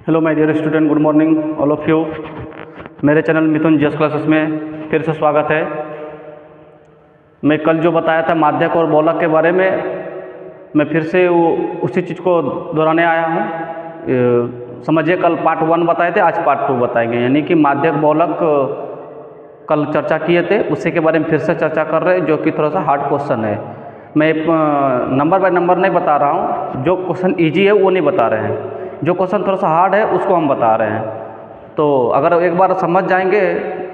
Hello my dear student, good morning all of you. मेरे channel Mithun GS classes में फिर से स्वागत है। मैं कल जो बताया था माध्यक और बहुलक के बारे में, मैं फिर से उसी चीज़ को दोहराने आया हूँ। समझिए, कल पार्ट 1 बताए थे, आज पार्ट 2 बताएंगे। यानी कि माध्यक बहुलक कल चर्चा किए थे, उसी के बारे में फिर से चर्चा कर रहे हैं, जो कि थोड़ा सा हार्ड क्वेश्चन है। मैं नंबर बाय नंबर नहीं बता रहा हूँ, जो क्वेश्चन ईजी है वो नहीं बता रहे हैं, जो क्वेश्चन थोड़ा सा हार्ड है उसको हम बता रहे हैं। तो अगर एक बार समझ जाएंगे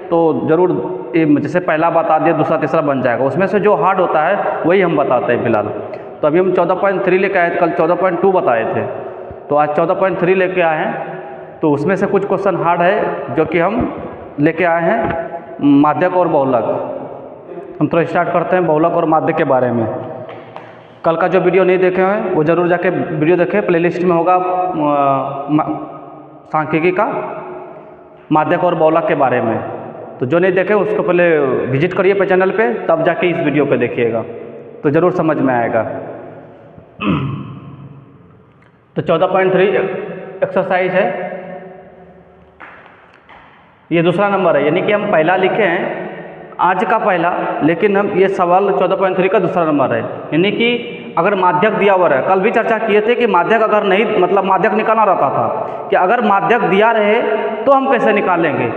तो ज़रूर, जैसे पहला बता दिया दूसरा तीसरा बन जाएगा। उसमें से जो हार्ड होता है वही हम बताते हैं फिलहाल। तो अभी हम 14.3 लेके आए थे, कल 14.2 बताए थे, तो आज 14.3 लेके आए हैं। तो उसमें से कुछ क्वेश्चन हार्ड है जो कि हम लेके आए हैं माध्यक और बहुलक। हम थोड़ा स्टार्ट करते हैं बहुलक और माध्यक के बारे में। कल का जो वीडियो नहीं देखे हैं वो ज़रूर जाके वीडियो देखें, प्लेलिस्ट में होगा सांख्यिकी का माध्यक और बहुलक के बारे में। तो जो नहीं देखे उसको पहले विजिट करिए पे चैनल पे, तब जाके इस वीडियो पे देखिएगा तो ज़रूर समझ में आएगा। तो 14.3 एक्सरसाइज है, ये दूसरा नंबर है। यानी कि हम पहला लिखे हैं आज का पहला, लेकिन हम ये सवाल 14.3 का दूसरा नंबर है। यानी कि अगर माध्यक दिया हुआ है, कल भी चर्चा किए थे कि माध्यक अगर नहीं, मतलब माध्यक निकालना रहता था कि अगर माध्यक दिया रहे तो हम कैसे निकालेंगे।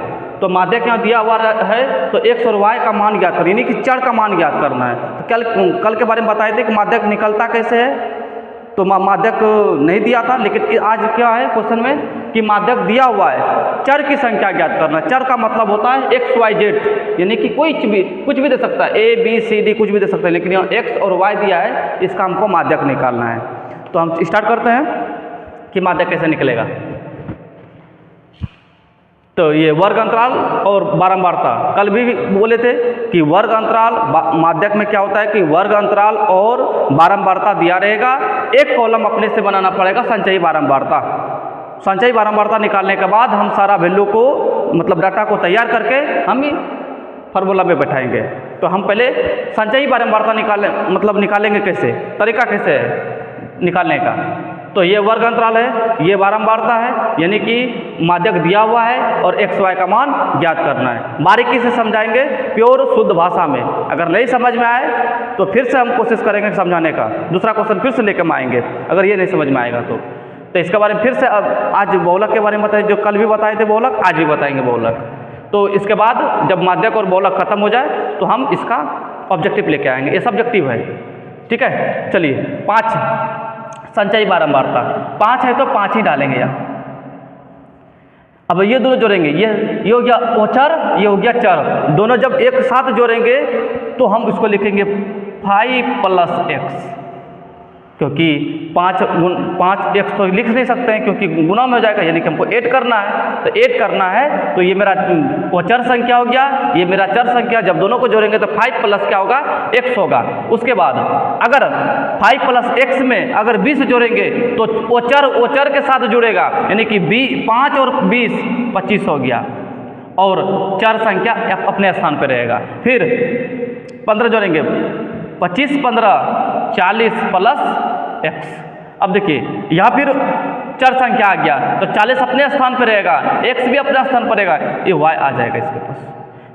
तो माध्यक यहाँ दिया हुआ है तो x और y का मान ज्ञात करें, यानी कि चर का मान ज्ञात करना है। तो कल के बारे में बताए थे कि माध्यक निकलता कैसे है। तो माध्यक नहीं दिया था, लेकिन आज क्या है क्वेश्चन में कि माध्यक दिया हुआ है, चर की संख्या ज्ञात करना। चर का मतलब होता है x y z, यानी कि कुछ भी दे सकता है, a b c d कुछ भी दे सकता है, लेकिन यहाँ x और y दिया है, इसका हमको माध्यक निकालना है। तो हम स्टार्ट करते हैं कि माध्यक कैसे निकलेगा। तो ये वर्ग अंतराल और बारंबारता, कल भी बोले थे कि वर्ग अंतराल माध्यक में क्या होता है कि वर्ग अंतराल और बारंबारता दिया रहेगा, एक कॉलम अपने से बनाना पड़ेगा संचयी बारंबारता। संचयी बारंबारता निकालने के बाद हम सारा वैल्यू को, मतलब डाटा को तैयार करके हम ही फार्मूला में बैठाएंगे। तो हम पहले संचयी बारंबारता निकालेंगे कैसे, तरीका कैसे है निकालने का। तो ये वर्ग अंतराल है, ये बारंबारता है, यानी कि माध्यक दिया हुआ है और x y का मान ज्ञात करना है। बारीकी से समझाएंगे, प्योर शुद्ध भाषा में। अगर नहीं समझ में आए तो फिर से हम कोशिश करेंगे समझाने का, दूसरा क्वेश्चन फिर से लेकर आएंगे अगर ये नहीं समझ में आएगा तो इसके बारे में फिर से आज बहुलक के बारे में बताएं, जो कल भी बताए थे बहुलक, आज भी बताएंगे बहुलक। तो इसके बाद जब माध्यक और बहुलक खत्म हो जाए तो हम इसका ऑब्जेक्टिव लेके आएंगे। ये सब्जेक्टिव है, ठीक है। चलिए 5 संचयी बारंबारता, 5 है तो 5 ही डालेंगे यहाँ। अब ये दोनों जोड़ेंगे, ये हो गया ओचर, ये हो गया चर, दोनों जब एक साथ जोड़ेंगे तो हम इसको लिखेंगे 5 + x, क्योंकि 5 x तो लिख नहीं सकते हैं क्योंकि गुना में हो जाएगा, यानी कि हमको ऐड करना है। तो ऐड करना है तो ये मेरा चर संख्या हो गया, ये मेरा चर संख्या, जब दोनों को जोड़ेंगे तो 5 प्लस क्या होगा, x होगा। उसके बाद अगर 5 + x में अगर 20 जोड़ेंगे तो ओचर के साथ जुड़ेगा, यानी कि 5 और 20 25 हो गया, और चर संख्या अपने स्थान पर रहेगा। फिर 15 जोड़ेंगे, 25 15 40 + x। अब देखिए यहाँ फिर चर संख्या आ गया तो 40 अपने स्थान पर रहेगा, x भी अपने स्थान पर रहेगा, ये y आ जाएगा इसके पास।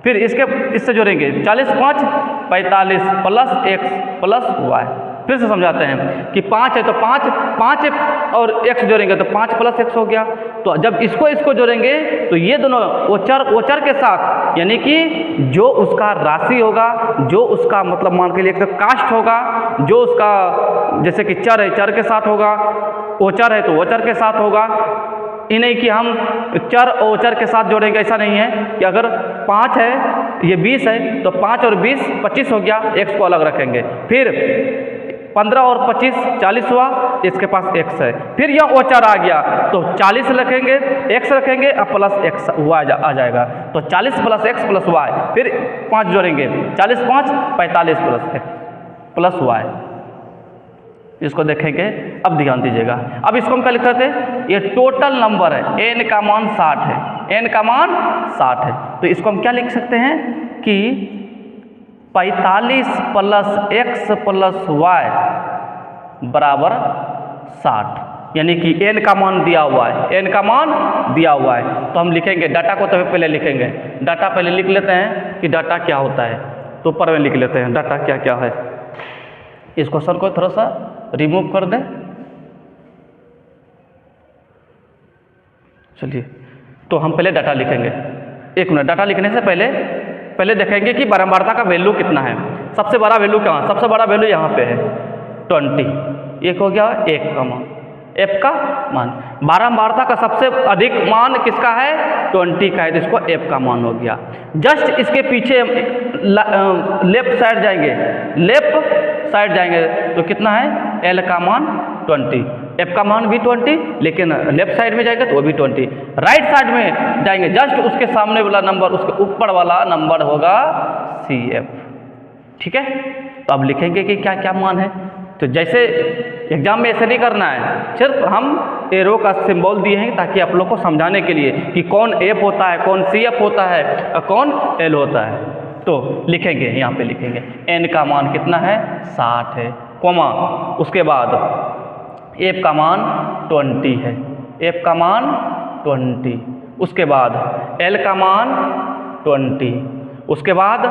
फिर इससे जोड़ेंगे 40 5 45 + x + y। फिर से समझाते हैं कि 5 है तो 5 और x जोड़ेंगे तो 5 + x हो गया। तो जब इसको जोड़ेंगे तो ये दोनों ओचर के साथ, यानी कि जो उसका राशि होगा, जो उसका मतलब मान के लिए एक तो कास्ट होगा, जो उसका जैसे कि चर है चर के साथ होगा, ओचर है तो ओचर के साथ होगा। ये नहीं कि हम चर और ओचर के साथ जोड़ेंगे, ऐसा नहीं है कि अगर 5 है ये 20 है तो 5 और 20 25 हो गया, x को अलग रखेंगे। फिर 15 और 25 40 हुआ, इसके पास x है। फिर यह ओचर आ गया तो 40 रखेंगे, x रखेंगे और प्लस x y आ जाएगा। तो 40 + x + y, फिर 5 जोड़ेंगे, 40 5 45 + x + y। इसको देखेंगे, अब ध्यान दीजिएगा। अब इसको हम क्या लिखते थे, ये टोटल नंबर है, n का मान 60 है, n का मान 60 है। तो इसको हम क्या लिख सकते हैं कि 45 + x + y = 60। यानी कि n का मान दिया हुआ है, n का मान दिया हुआ है। तो हम लिखेंगे डाटा को, तो पहले लिखेंगे डाटा, पहले लिख लेते हैं कि डाटा क्या होता है। तो ऊपर में लिख लेते हैं डाटा क्या क्या है। इस क्वेश्चन को थोड़ा सा रिमूव कर दें। चलिए, तो हम पहले डाटा लिखेंगे। एक मिनट, डाटा लिखने से पहले देखेंगे कि बारंबारता का वैल्यू कितना है। सबसे बड़ा वैल्यू कहाँ, सबसे बड़ा वैल्यू यहाँ पे है 20। एक हो गया 1 का मान, f का मान। बारंबारता का सबसे अधिक मान किसका है, 20 का है, तो इसको f का मान हो गया। जस्ट इसके पीछे लेफ्ट साइड जाएंगे तो कितना है, l का मान 20, f का मान भी 20, लेकिन लेफ्ट साइड में जाएगा तो वो भी 20। राइट साइड में जाएंगे, जस्ट उसके सामने वाला नंबर, उसके ऊपर वाला नंबर होगा CF। ठीक है, तो अब लिखेंगे कि क्या क्या मान है। तो जैसे एग्जाम में ऐसे नहीं करना है, सिर्फ हम एरो का सिंबल दिए हैं ताकि आप लोग को समझाने के लिए कि कौन F होता है, कौन CF होता है और कौन L होता है। तो लिखेंगे, यहाँ पे लिखेंगे n का मान कितना है, 60 है, कोमा, उसके बाद f का मान 20 है, f का मान 20, उसके बाद l का मान 20, उसके बाद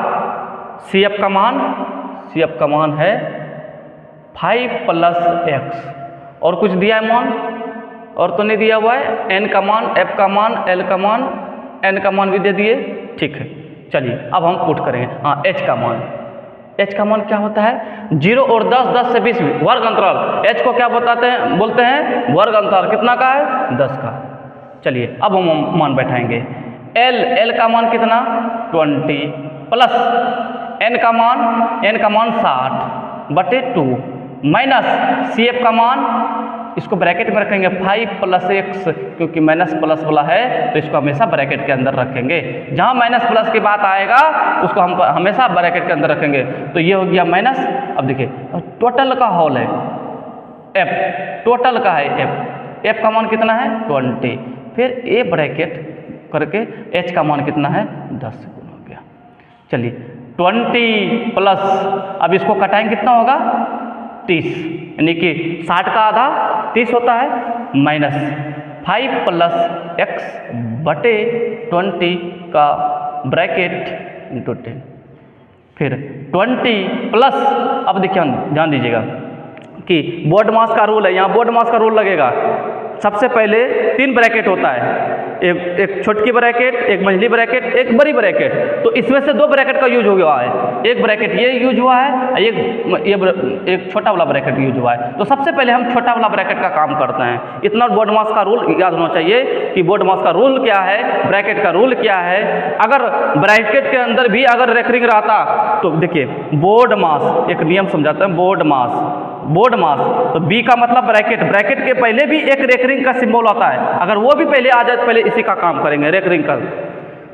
CF का मान है 5 + x, और कुछ दिया है मान, और तो नहीं दिया हुआ है। n का मान, f का मान, l का मान, n का मान भी दे दिए। ठीक है, चलिए अब हम पुट करेंगे। हाँ, h का मान क्या होता है, 0 और 10, 10 से 20 वर्ग अंतराल। h को क्या बोलते हैं, वर्ग अंतराल। कितना का है, 10 का। चलिए अब हम मान बैठाएंगे। l का मान कितना, 20, प्लस n का मान 60/2, माइनस CF का मान, इसको ब्रैकेट में रखेंगे 5 + x, क्योंकि माइनस प्लस वाला है तो इसको हमेशा ब्रैकेट के अंदर रखेंगे। जहाँ माइनस प्लस की बात आएगा उसको हम हमेशा ब्रैकेट के अंदर रखेंगे। तो ये हो गया माइनस। अब देखिए, टोटल का होल है f, टोटल का है f का मान कितना है, 20, फिर a ब्रैकेट करके h का मान कितना है, 10 से गुना हो गया। चलिए 20 प्लस, अब इसको कटाएंगे कितना होगा, 30, यानी कि 60 का आधा 30 होता है, माइनस 5 + x/20 का ब्रैकेट इंटू 10, फिर 20 प्लस। अब देखिए ध्यान दीजिएगा कि बोर्ड मास का रूल है, यहाँ बोर्ड मास का रूल लगेगा। सबसे पहले 3 ब्रैकेट होता है, एक छोटी ब्रैकेट, एक मंझली ब्रैकेट, एक बड़ी ब्रैकेट। तो इसमें से 2 ब्रैकेट का यूज हो गया है, एक ब्रैकेट ये यूज हुआ है, एक छोटा वाला ब्रैकेट यूज हुआ है। तो सबसे पहले हम छोटा वाला ब्रैकेट का काम करते हैं। इतना बोर्ड मास का रूल याद होना चाहिए कि बोर्ड मास का रूल क्या है, ब्रैकेट का रूल क्या है। अगर ब्रैकेट के अंदर भी अगर रेकरिंग रहता तो देखिए, बोर्ड मास, एक नियम समझाते हैं, बोर्ड मास, तो B का मतलब ब्रैकेट, ब्रैकेट के पहले भी एक रेकरिंग का सिंबल आता है। अगर वो भी पहले आ जाए तो पहले इसी का काम करेंगे, रेकरिंग का।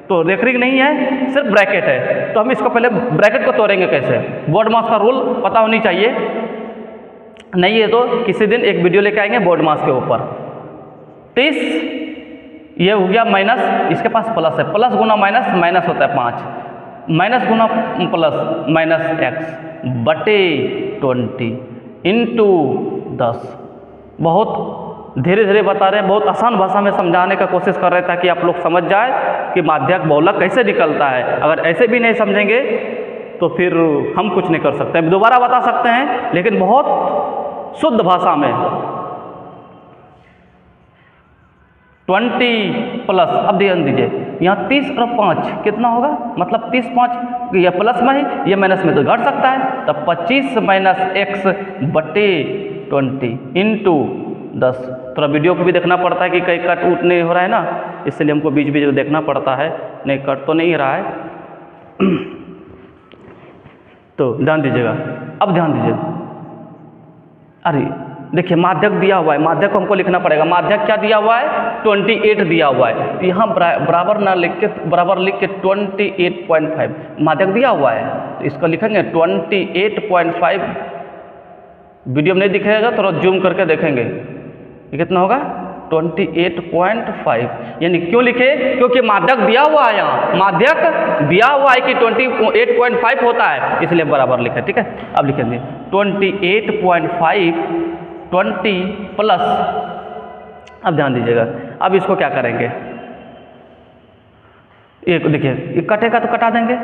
तो रेकरिंग नहीं है, सिर्फ ब्रैकेट है। तो हम इसको पहले ब्रैकेट को तोड़ेंगे कैसे, बोर्ड मास का रूल पता होनी चाहिए। नहीं है तो किसी दिन एक वीडियो लेके आएंगे बोर्ड मास के ऊपर। 30, ये हो गया माइनस, इसके पास प्लस है, प्लस गुना माइनस, माइनस होता है 5, माइनस गुना प्लस, माइनस x/20 इंटू 10। बहुत धीरे धीरे बता रहे हैं, बहुत आसान भाषा में समझाने का कोशिश कर रहे हैं ताकि आप लोग समझ जाए कि माध्यक बहुलक कैसे निकलता है। अगर ऐसे भी नहीं समझेंगे तो फिर हम कुछ नहीं कर सकते। दोबारा बता सकते हैं लेकिन बहुत शुद्ध भाषा में। 20 प्लस, अब ध्यान दीजिए यहाँ 30 और 5 कितना होगा, मतलब 30 5 ये प्लस में है, ये माइनस में तो घट सकता है। तब 25 - x/20 इंटू 10। थोड़ा वीडियो को भी देखना पड़ता है कि कहीं कट उट नहीं हो रहा है ना, इसलिए हमको बीच बीच में देखना पड़ता है। नहीं कट तो नहीं रहा है तो ध्यान दीजिएगा। अब ध्यान दीजिए, अरे देखिए माध्यक दिया हुआ है, माध्यक को हमको लिखना पड़ेगा। माध्यक क्या दिया हुआ है, 28 दिया हुआ है। तो यहाँ बराबर ना लिख के, बराबर लिख के 28.5 माध्यक दिया हुआ है, तो इसको लिखेंगे 28.5। वीडियो में नहीं दिखेगा, थोड़ा जूम करके देखेंगे ये कितना होगा, 28.5। यानी क्यों लिखे, क्योंकि माध्यक दिया हुआ है, यहाँ माध्यक दिया हुआ है कि 28.5 होता है, इसलिए बराबर लिखे। ठीक है, अब लिखेंगे 28.5 20 प्लस अब ध्यान दीजिएगा, अब इसको क्या करेंगे, ये देखिए ये कटेगा तो कटा देंगे,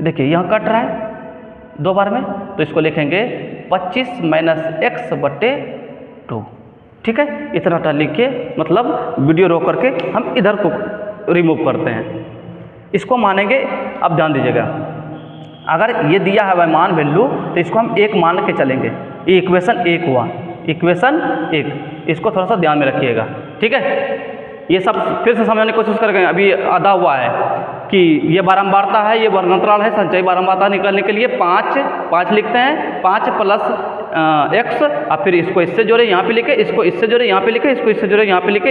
देखिए यहाँ कट रहा है 2 बार में, तो इसको लिखेंगे 25 - x बटे 2। ठीक है, इतना टा लिख के मतलब वीडियो रोक करके हम इधर को रिमूव करते हैं, इसको मानेंगे। अब ध्यान दीजिएगा, अगर ये दिया है मान वैल्यू तो इसको हम 1 मान के चलेंगे। ये इक्वेशन 1 हुआ, इक्वेशन 1, इसको थोड़ा सा ध्यान में रखिएगा। ठीक है, ये सब फिर से समझने की कोशिश करेंगे। अभी आधा हुआ है कि ये बारंबारता है, ये वर्ग अंतराल है, संचयी बारंबारता निकालने के लिए 5 लिखते हैं, 5 + x, और फिर इसको इससे जोड़े यहाँ पे लिखे, इसको इससे जोड़े यहाँ पे लिखे, इसको इससे जोड़े यहाँ पे लिखे,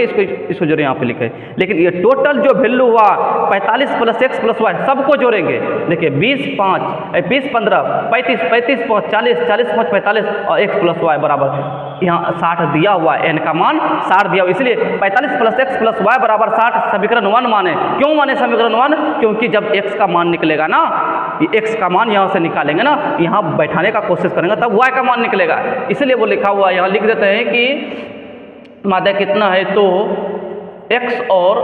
इसको जोड़े यहाँ पे लिखे। लेकिन ये टोटल जो वैल्यू हुआ 45 + x + y सबको जोड़ेंगे। देखिए 20 × 5 20 × 15 35 35 × 5 40 40 × 5 45 और x + y बराबर यहाँ 60 दिया हुआ है, n का मान 60 दिया हुआ, इसलिए 45 + x + y बराबर 60 समीकरण 1 माने। क्यों माने समीकरण 1? क्योंकि जब x का मान निकलेगा ना, ये x का मान यहाँ से निकालेंगे ना, यहाँ बैठाने का कोशिश करेंगे तब y का मान निकलेगा, इसलिए वो लिखा हुआ यहाँ लिख देते हैं कि माध्य कितना है तो x और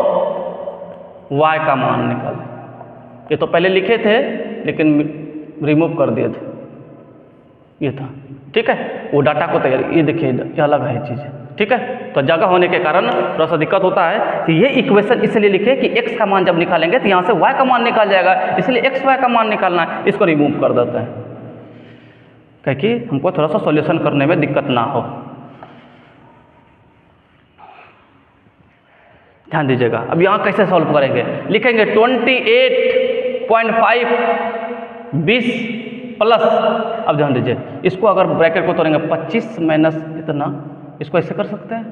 y का मान निकालें। ये तो पहले लिखे थे लेकिन रिमूव कर दिए थे, ये था। ठीक है, वो डाटा को तैयार, ये देखिए ये अलग है चीज़। ठीक है, तो जगह होने के कारण थोड़ा सा दिक्कत होता है कि ये इक्वेशन इसलिए लिखे कि x का मान जब निकालेंगे तो यहाँ से y का मान निकाल जाएगा, इसलिए x y का मान निकालना है, इसको रिमूव कर देते हैं क्योंकि हमको थोड़ा सा सॉल्यूशन करने में दिक्कत ना हो। ध्यान दीजिएगा, अब यहाँ कैसे सॉल्व करेंगे, लिखेंगे 28.5 20 प्लस, अब ध्यान दीजिए इसको अगर ब्रैकेट को तोड़ेंगे 25 - इतना, इसको ऐसे कर सकते हैं।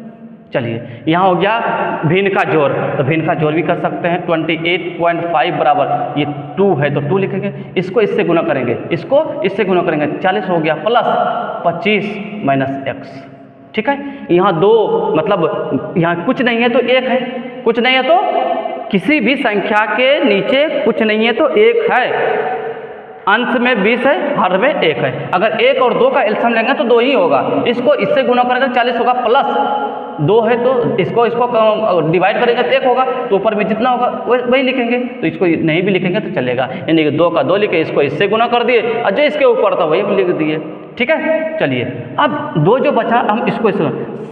चलिए यहाँ हो गया भिन्न का जोड़, तो भिन्न का जोड़ भी कर सकते हैं। 28.5 बराबर ये 2 है तो 2 लिखेंगे, इसको इससे गुना करेंगे, इसको इससे गुना करेंगे, 40 हो गया प्लस 25 - x। ठीक है, यहाँ 2 मतलब यहाँ कुछ नहीं है तो 1 है, कुछ नहीं है तो किसी भी संख्या के नीचे कुछ नहीं है तो 1 है, अंश में 20 है, हर में 1 है। अगर 1 और 2 का एलसीएम लेंगे तो 2 ही होगा, इसको इससे गुना करेंगे 40 होगा प्लस 2 है तो इसको डिवाइड करेंगे तो 1 होगा, तो ऊपर में जितना होगा वही लिखेंगे, तो इसको नहीं भी लिखेंगे तो चलेगा, यानी कि 2 का 2 लिखे, इसको इससे गुना कर दिए और जो इसके ऊपर था वही लिख दिए। ठीक है, चलिए अब 2 जो बचा हम इसको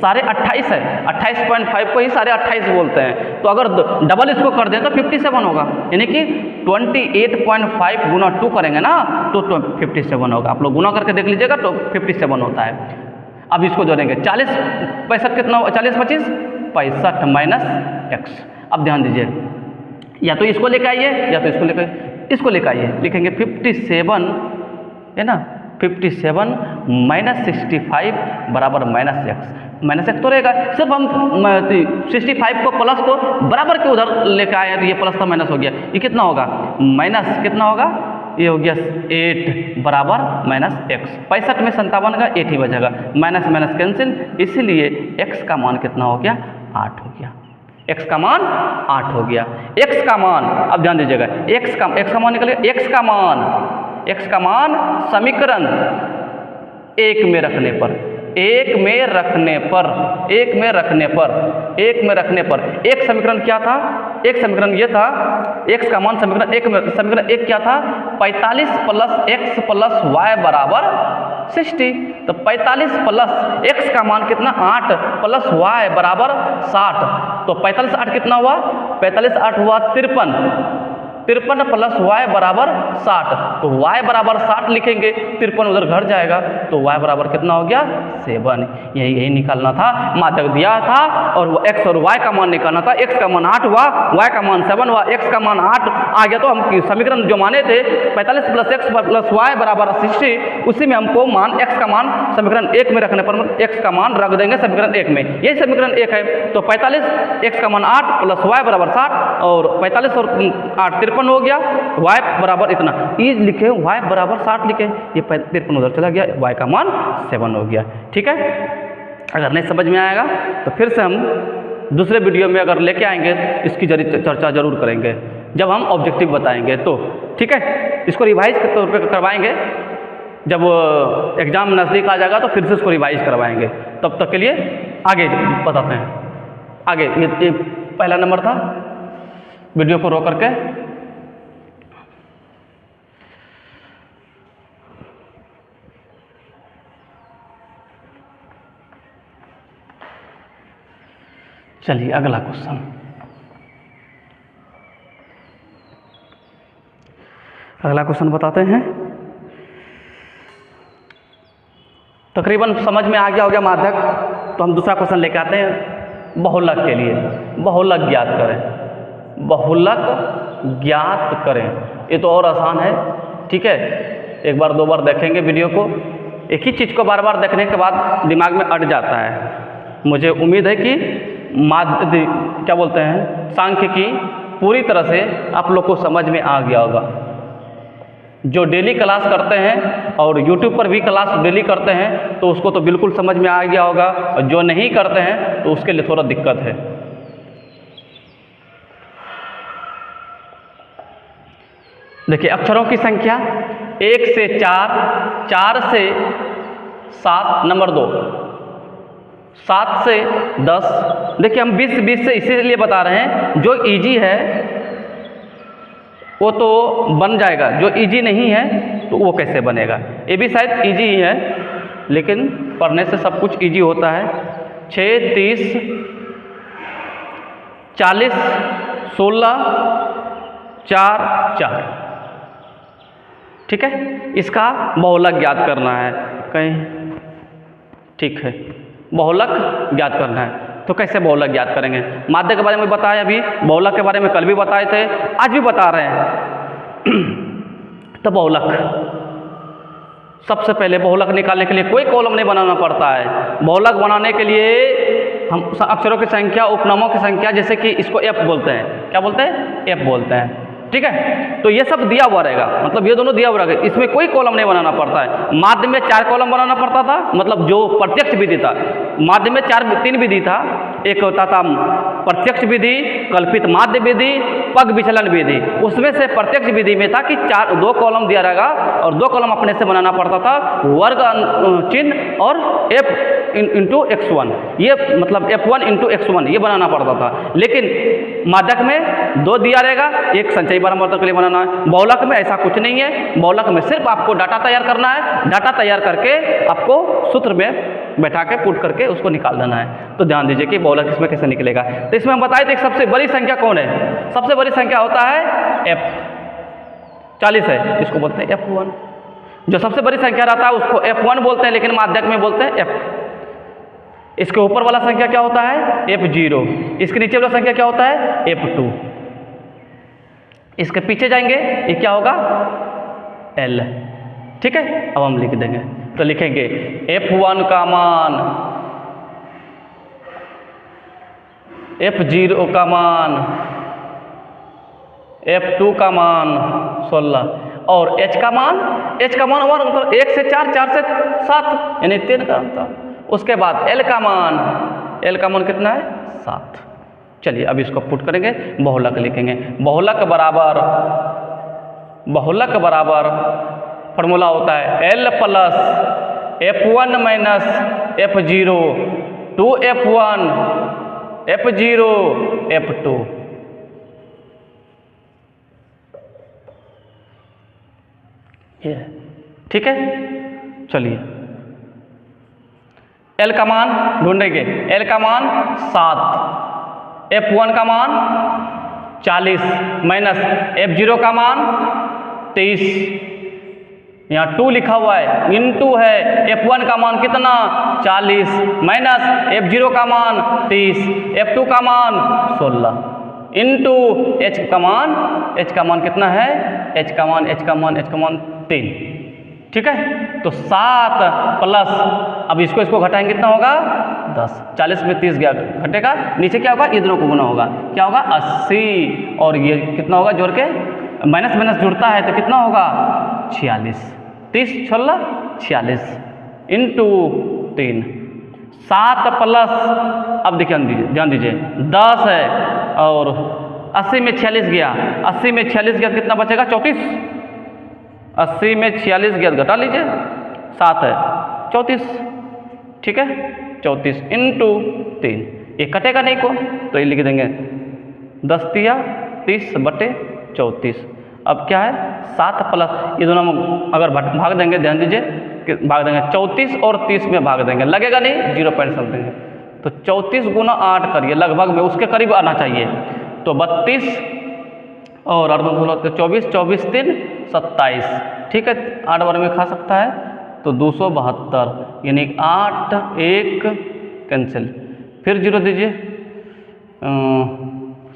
सारे 28 है, 28.5 को ही सारे 28 बोलते हैं, तो अगर डबल इसको कर दें तो 57 होगा, यानी कि 28.5 गुना 2 करेंगे ना तो 57 होगा। आप लोग गुना करके देख लीजिएगा तो 57 होता है। अब इसको जोड़ेंगे 40 65 कितना होगा, 40 25 65 माइनस x। अब ध्यान दीजिए या तो इसको लेकर आइए या तो इसको लेकर आइए, लिखेंगे 57 है ना, 57 माइनस 65 बराबर माइनस एक्स तो रहेगा। सिर्फ हम 65 को प्लस को बराबर के उधर लेकर आए तो ये प्लस था माइनस हो गया, ये कितना होगा माइनस कितना होगा, ये हो गया 8 बराबर माइनस एक्स। 65 में 57 का 8 ही बचेगा, माइनस माइनस कैंसिल, इसीलिए x का मान कितना हो गया 8 हो गया, x का मान 8 हो गया। x का मान अब ध्यान दीजिएगा, x का मान निकलेगा, x का मान समीकरण 1 में रखने पर एक समीकरण क्या था, एक समीकरण ये था, x का मान समीकरण 1 में, समीकरण 1 क्या था 45 प्लस x प्लस y बराबर 60, तो 45 प्लस x का मान कितना 8 प्लस y बराबर 60, तो 45 8 कितना हुआ, 45 8 हुआ 53 प्लस y बराबर 60, तो y बराबर 60 लिखेंगे, 53 उधर घट जाएगा तो y बराबर कितना हो गया 7। यही निकालना था, माध्यक दिया था और x और y का मान निकालना था। x का मान 8 हुआ, y का मान 7 हुआ, x का मान 8 आ गया, तो हम समीकरण जो माने थे 45 प्लस x प्लस y बराबर 60, उसी में हमको मान x का मान समीकरण 1 में रखने पर x का मान रख देंगे समीकरण 1 में, यही समीकरण 1 है। तो 45 x का मान 8 प्लस y बराबर 60 और 45 और 8 53 हो गया, y बराबर इतना, ये लिखे y बराबर 60 लिखे, ये 53 उधर चला गया, y का मान 7 हो गया। ठीक है, अगर नहीं समझ में आएगा तो फिर से हम दूसरे वीडियो में अगर लेके आएंगे इसकी चर्चा जरूर करेंगे जब हम ऑब्जेक्टिव बताएंगे तो। ठीक है, इसको रिवाइज के तौर पर करवाएंगे, जब एग्जाम नज़दीक आ जाएगा तो फिर से इसको रिवाइज करवाएंगे। तब तक के लिए आगे बताते हैं। आगे ये पहला नंबर था, वीडियो को रोक करके। चलिए अगला क्वेश्चन। अगला क्वेश्चन बताते हैं। तकरीबन समझ में आ गया होगा माध्यक, तो हम दूसरा क्वेश्चन लेके आते हैं बहुलक के लिए। बहुलक ज्ञात करें। बहुलक ज्ञात करें, ये तो और आसान है, ठीक है। एक बार दो बार देखेंगे वीडियो को, एक ही चीज़ को बार बार देखने के बाद दिमाग में अट जाता है। मुझे उम्मीद है कि क्या बोलते हैं, सांख्यिकी पूरी तरह से आप लोग को समझ में आ गया होगा। जो डेली क्लास करते हैं और यूट्यूब पर भी क्लास डेली करते हैं तो उसको तो बिल्कुल समझ में आ गया होगा, और जो नहीं करते हैं तो उसके लिए थोड़ा दिक्कत है। देखिए अक्षरों की संख्या 1 से 4, 4 से 7, नंबर 2 7 से 10। देखिए हम 20 से इसीलिए बता रहे हैं, जो इजी है वो तो बन जाएगा, जो इजी नहीं है तो वो कैसे बनेगा। ये भी शायद इजी ही है, लेकिन पढ़ने से सब कुछ इजी होता है। 6, 30, 40, 16, 4, 4, ठीक है। इसका बहुलक ज्ञात करना है कहीं, ठीक है। बहुलक ज्ञात करना है, तो कैसे बहुलक ज्ञात करेंगे। माध्य के बारे में बताया अभी, बहुलक के बारे में कल भी बताए थे, आज भी बता रहे हैं। तो बहुलक, सबसे पहले बहुलक निकालने के लिए कोई कॉलम नहीं बनाना पड़ता है। बहुलक बनाने के लिए हम अक्षरों की संख्या, उपनामों की संख्या, जैसे कि इसको एफ बोलते हैं, क्या बोलते हैं, एफ बोलते हैं, ठीक है। तो ये सब दिया हुआ रहेगा, मतलब ये दोनों दिया हुआ रहेगा, इसमें कोई कॉलम नहीं बनाना पड़ता है। माध्य में 4 कॉलम बनाना पड़ता था, मतलब जो प्रत्यक्ष विधि था। माध्य में 3 विधि था, एक होता था प्रत्यक्ष विधि, कल्पित माध्य विधि, पग विचलन विधि। उसमें से प्रत्यक्ष विधि में था कि 2 कॉलम दिया रहेगा और 2 कॉलम अपने से बनाना पड़ता था, वर्ग चिन्ह और f इंटू x1, ये मतलब f1 इंटू x1 ये बनाना पड़ता था। लेकिन माध्यक में 2 दिया रहेगा, एक संचयी बारंबारता के लिए बनाना है। बहुलक में ऐसा कुछ नहीं है। बहुलक में सिर्फ आपको डाटा तैयार करना है, डाटा तैयार करके आपको सूत्र में बैठा के पुट करके उसको निकाल देना है। तो ध्यान दीजिए कि बहुलक इसमें कैसे निकलेगा। तो इसमें हम बताए थे सबसे बड़ी संख्या कौन है। सबसे बड़ी संख्या होता है f, 40 है, इसको बोलते हैं f1। जो सबसे बड़ी संख्या रहता है उसको f1 बोलते हैं, लेकिन माध्यक में बोलते हैं f। इसके ऊपर वाला संख्या क्या होता है, f0। इसके नीचे वाला संख्या क्या होता है, f2। इसके पीछे जाएंगे, ये क्या होगा, l, ठीक है। अब हम लिख देंगे, तो लिखेंगे f1 का मान, f0 का मान, f2 का मान 16 और h का मान, हमारा मतलब 1 से 4, 4 से 7, यानी 3 का अंतर। उसके बाद l का मान कितना है, 7। चलिए अब इसको पुट करेंगे, बहुलक लिखेंगे। बहुलक बराबर फॉर्मूला होता है l plus f1 minus f0 2f1 f0 f2। ये ठीक है। चलिए L का मान ढूंढेंगे, L का मान 7, f1 का मान 40 माइनस f0 का मान 23, यहाँ 2 लिखा हुआ है, इनटू है f1 का मान कितना 40 माइनस f0 का मान 30, f2 का मान 16 इनटू h का मान कितना है, h का मान 3, ठीक है। तो 7 प्लस, अब इसको घटाएंगे कितना होगा 10, 40 में 30 गया घटेगा, नीचे क्या होगा, ये दोनों को गुना होगा, क्या होगा 80, और ये कितना होगा जोड़ के, माइनस जुड़ता है तो कितना होगा 46, 30 16 46 इंटू 3, 7 प्लस, अब देखिए ध्यान दीजिए 10 है और 80 में 46 गया, 80 में 46 गया कितना बचेगा 34, 80 में 46 गया घटा लीजिए, 7 है 34, ठीक है। 34 इंटू 3, ये कटेगा नहीं को, तो ये लिख देंगे 10 तिया 30 बटे 34। अब क्या है 7 प्लस, ये दोनों में अगर भाग देंगे, ध्यान दीजिए कि भाग देंगे 34 और 30 में भाग देंगे, लगेगा नहीं 0 पॉइंट समथिंग है, तो 34 गुना 8 करिए, लगभग में उसके करीब आना चाहिए, तो 32 और 8 24, 24 3 27, ठीक है 8 बार में खा सकता है, तो 272, यानी 8 1 कैंसिल, फिर 0 दीजिए,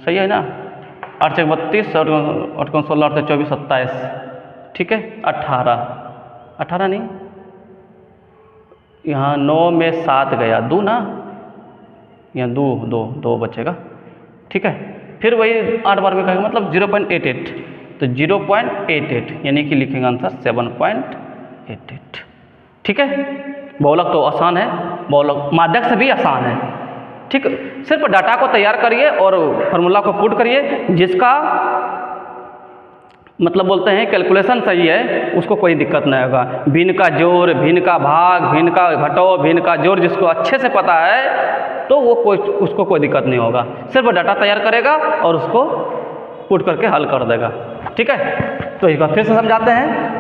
सही है ना, 8 से 32 और 8 को 16 8 से 24 27, ठीक है 18 नहीं, यहाँ 9 में 7 गया 2 ना, यहाँ 2 बचेगा, ठीक है, फिर वही 8 बार में कहेंगे मतलब 0.88, तो 0.88 यानी कि लिखेंगे आंसर 7.88, ठीक है। बहुलक तो आसान है, बहुलक माध्यक से भी आसान है, ठीक, सिर्फ डाटा को तैयार करिए और फार्मूला को पुट करिए, जिसका मतलब बोलते हैं कैलकुलेशन सही है उसको कोई दिक्कत नहीं होगा। भिन्न का जोड़, भिन्न का भाग, भिन्न का घटाव, भिन्न का जोड़ जिसको अच्छे से पता है तो वो उसको कोई दिक्कत नहीं होगा, सिर्फ डाटा तैयार करेगा और उसको पुट करके हल कर देगा, ठीक है। तो एक बार फिर से समझाते हैं।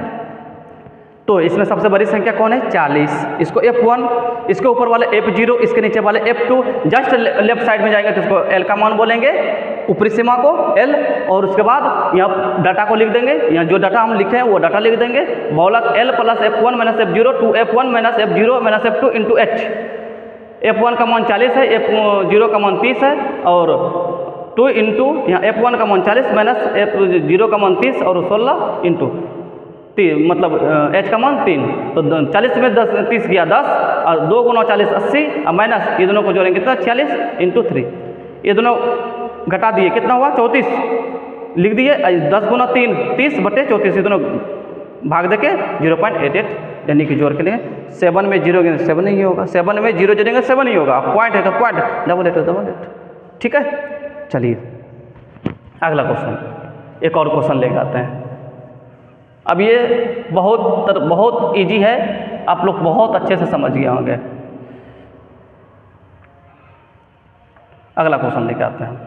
तो इसमें सबसे बड़ी संख्या कौन है 40, इसको F1, इसके ऊपर वाले F0, इसके नीचे वाले F2, जस्ट लेफ्ट साइड में जाएंगे तो इसको L का मान बोलेंगे, ऊपरी सीमा को L, और उसके बाद यहाँ डाटा को लिख देंगे, यहाँ जो डाटा हम लिखे हैं वो डाटा लिख देंगे, बहुलक L plus F1 minus F0 two F1 minus F0 minus F2 into H। F1 का मान 40 है, F0 का मान 30 है, और 2 इंटू यहाँ F1 का मान 40 माइनस F0 का मान 30 और 16 इंटू 3, मतलब H का मान 3, तो 40 में 10 30 गया 10, और 2 गुना 40 80, और माइनस ये दोनों को जोड़ेंगे कितना 46 इंटू 3, ये दोनों घटा दिए कितना हुआ 34 लिख दिए, 10 गुना 3 30 बटे 34, ये दोनों भाग दे के 0.88 यानी कि जोड़ के लिए 7 में 0 गिने 7 नहीं होगा, 7 में 0 जोड़ेंगे 7 नहीं होगा, पॉइंट है तो पॉइंट, डबल एट, ठीक है। चलिए अगला क्वेश्चन, एक और क्वेश्चन लेके आते हैं। अब ये बहुत इजी है, आप लोग बहुत अच्छे से समझ गए होंगे। अगला क्वेश्चन लेके आते हैं।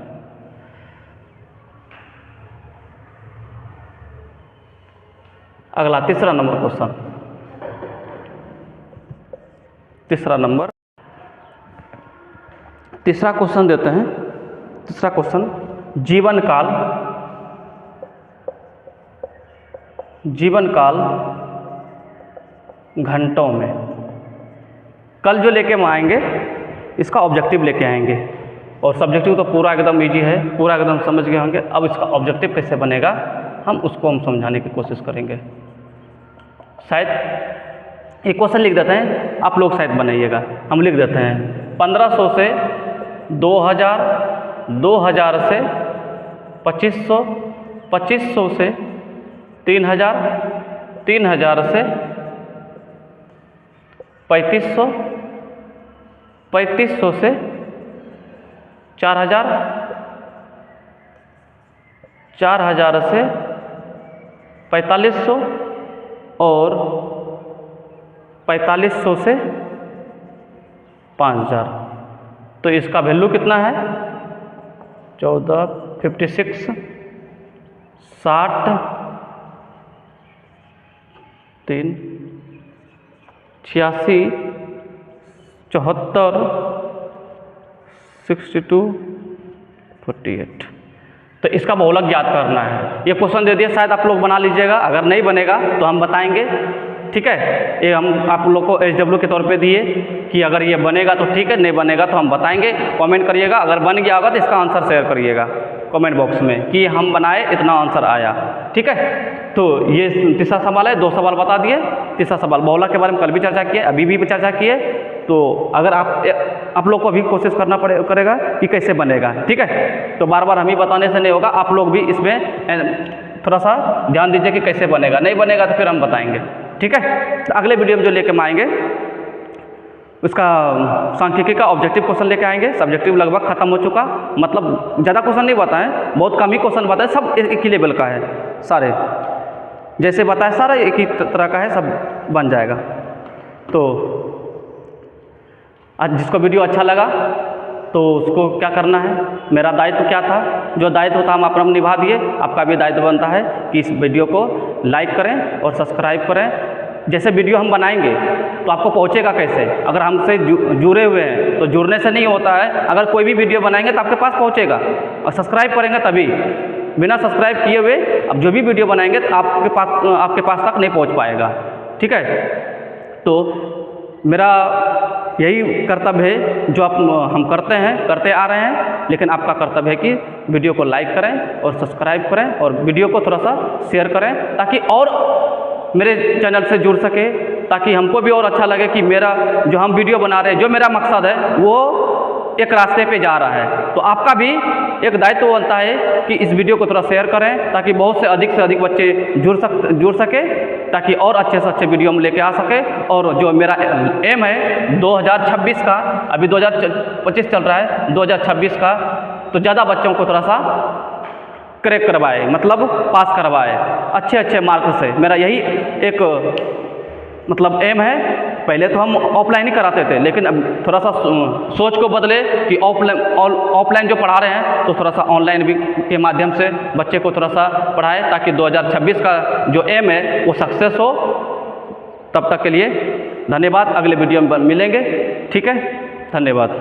अगला तीसरा नंबर क्वेश्चन, तीसरा क्वेश्चन देते हैं। तीसरा क्वेश्चन, जीवन काल घंटों में। कल जो लेके हम आएंगे इसका ऑब्जेक्टिव लेके आएंगे, और सब्जेक्टिव तो पूरा एकदम इजी है, पूरा एकदम समझ गए होंगे। अब इसका ऑब्जेक्टिव कैसे बनेगा हम उसको समझाने की कोशिश करेंगे। शायद एक क्वेश्चन लिख देते हैं, आप लोग शायद बनाइएगा, हम लिख देते हैं 1500 से 2000, 2000 से 2500, 2500 से 3000, 3000 से 3500, 3500 से 4000, 4000 से 4500 और 4500 से 5000। तो इसका वैल्यू कितना है 14, 56, 60, 3, 86, 74, 62, 48। तो इसका बहुलक ज्ञात करना है। ये क्वेश्चन दे दिया, शायद आप लोग बना लीजिएगा, अगर नहीं बनेगा तो हम बताएंगे, ठीक है। ये हम आप लोग को SW के तौर पे दिए कि अगर ये बनेगा तो ठीक है, नहीं बनेगा तो हम बताएंगे। कमेंट करिएगा, अगर बन गया होगा तो इसका आंसर शेयर करिएगा कमेंट बॉक्स में कि हम बनाए इतना आंसर आया, ठीक है। तो ये तीसरा सवाल है, 2 सवाल बता दिए। तीसरा सवाल बहुलक के बारे में कल भी चर्चा किए, अभी भी चर्चा किए। तो अगर आप लोग को भी कोशिश करना करेगा कि कैसे बनेगा, ठीक है। तो बार बार हम ही बताने से नहीं होगा, आप लोग भी इसमें थोड़ा सा ध्यान दीजिए कि कैसे बनेगा। नहीं बनेगा तो फिर हम बताएंगे, ठीक है। तो अगले वीडियो में जो लेके हम आएंगे उसका सांख्यिकी का ऑब्जेक्टिव क्वेश्चन लेके आएंगे। सब्जेक्टिव लगभग खत्म हो चुका, मतलब ज़्यादा क्वेश्चन नहीं बताएं, बहुत कम ही क्वेश्चन बताएं, सब एक ही लेवल का है, सारे जैसे बताए सारा एक ही तरह का है, सब बन जाएगा। तो जिसको वीडियो अच्छा लगा तो उसको क्या करना है, मेरा दायित्व क्या था, जो दायित्व था हम अपना निभा दिए। आपका भी दायित्व बनता है कि इस वीडियो को लाइक करें और सब्सक्राइब करें। जैसे वीडियो हम बनाएंगे तो आपको पहुंचेगा कैसे, अगर हमसे जुड़े हुए हैं तो जुड़ने से नहीं होता है। अगर कोई भी वीडियो बनाएंगे तो आपके पास पहुंचेगा, और सब्सक्राइब करेंगे तभी। बिना सब्सक्राइब किए हुए अब जो भी वीडियो बनाएंगे तो आपके पास तक नहीं पहुंच पाएगा। ठीक है, तो मेरा यही कर्तव्य है जो हम करते आ रहे हैं। लेकिन आपका कर्तव्य है कि वीडियो को लाइक करें और सब्सक्राइब करें और वीडियो को थोड़ा सा शेयर करें, ताकि और मेरे चैनल से जुड़ सके, ताकि हमको भी और अच्छा लगे कि मेरा जो हम वीडियो बना रहे हैं, जो मेरा मकसद है वो एक रास्ते पे जा रहा है। तो आपका भी एक दायित्व बनता है कि इस वीडियो को थोड़ा शेयर करें, ताकि बहुत से अधिक बच्चे जुड़ सके, ताकि और अच्छे से अच्छे वीडियो हम लेके आ सके। और जो मेरा एम है 2026 का, अभी 2025 चल रहा है, 2026 का, तो ज़्यादा बच्चों को थोड़ा सा क्रैक करवाए, मतलब पास करवाए अच्छे मार्क्स से। मेरा यही एक मतलब एम है। पहले तो हम ऑफलाइन ही कराते थे, लेकिन अब थोड़ा सा सोच को बदले कि ऑफलाइन जो पढ़ा रहे हैं तो थोड़ा सा ऑनलाइन भी के माध्यम से बच्चे को थोड़ा सा पढ़ाएं, ताकि 2026 का जो एम है वो सक्सेस हो। तब तक के लिए धन्यवाद, अगले वीडियो में मिलेंगे। ठीक है, धन्यवाद।